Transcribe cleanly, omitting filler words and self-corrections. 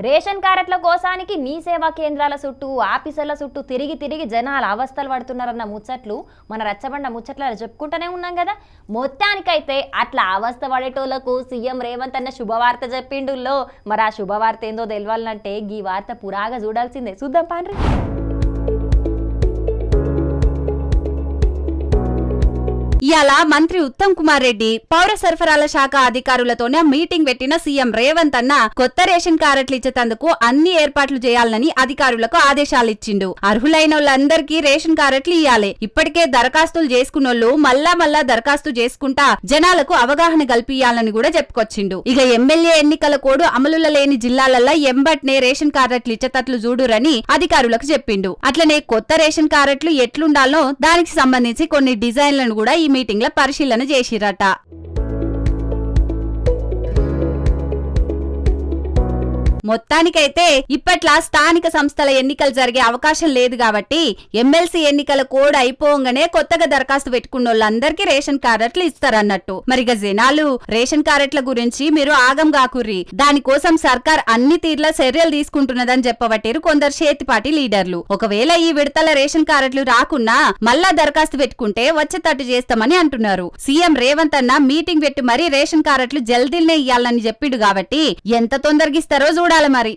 Ration కార్డుల కోసానికి మీ సేవా కేంద్రాల చుట్టూ ఆఫీసర్ల చుట్టూ తిరిగి తిరిగి జనాలు అవస్థలు పడుతున్నారన్న ముచ్చట్లు మన రచ్చబండ ముచ్చట్ల చెప్పుకుంటూనే ఉన్నాం కదా. మొత్తానికైతే అట్లా అవస్థ పడేటోళ్లకు సీఎం రేవంత్ అన్న శుభవార్త చెప్పిండుల్లో. మరి ఆ శుభవార్త ఏందో తెలవాలంటే ఈ వార్త పురాగా చూడాల్సిందే. చూద్దాం పాండ్రి. ఇయాల మంత్రి ఉత్తమ్ కుమార్ రెడ్డి పౌర సరఫరాల శాఖ అధికారులతోనే మీటింగ్ పెట్టిన సీఎం రేవంత్ అన్న కొత్త రేషన్ కార్డులు ఇచ్చేందుకు అన్ని ఏర్పాట్లు చేయాలని అధికారులకు ఆదేశాలు ఇచ్చిండు. అర్హులైన వాళ్ళందరికీ రేషన్ కార్డులు ఇయ్యాలి. ఇప్పటికే దరఖాస్తులు చేసుకున్నోళ్ళు మళ్ళా దరఖాస్తు చేసుకుంటా జనాలకు అవగాహన కల్పియాలని కూడా చెప్పుకొచ్చిండు. ఇక ఎమ్మెల్యే ఎన్నికల కోడ్ అమలులో లేని జిల్లాలల్లో ఎంబట్నే రేషన్ కార్డులు ఇచ్చేటట్లు చూడురని అధికారులకు చెప్పిండు. అట్లనే కొత్త రేషన్ కార్డులు ఎట్లుండాలో దానికి సంబంధించి కొన్ని డిజైన్లను కూడా ఈ మీటింగ్ లో పరిశీలన చేసిరట. మొత్తానికైతే ఇప్పట్లా స్థానిక సంస్థల ఎన్నికలు జరిగే అవకాశం లేదు కాబట్టి ఎమ్మెల్సీ ఎన్నికల కోడ్ అయిపోగానే కొత్తగా దరఖాస్తు పెట్టుకున్న వాళ్ళందరికీ రేషన్ కార్డులు ఇస్తారన్నట్టు. మరిగా జనాలు రేషన్ కార్డుల గురించి మీరు ఆగం కాకుర్రి, దానికోసం సర్కార్ అన్ని తీర్ల చర్యలు తీసుకుంటున్నదని చెప్పబట్టారు కొందరు చేతిపాటి లీడర్లు. ఒకవేళ ఈ విడతల రేషన్ కార్డులు రాకున్నా మళ్ళా దరఖాస్తు పెట్టుకుంటే వచ్చేటట్టు చేస్తామని అంటున్నారు. సీఎం రేవంత్ అన్న మీటింగ్ పెట్టి మరీ రేషన్ కార్డులు జల్దీనే ఇయ్యాలని చెప్పిండు కాబట్టి ఎంత తొందరగా ఇస్తారో చూడాలి మరి.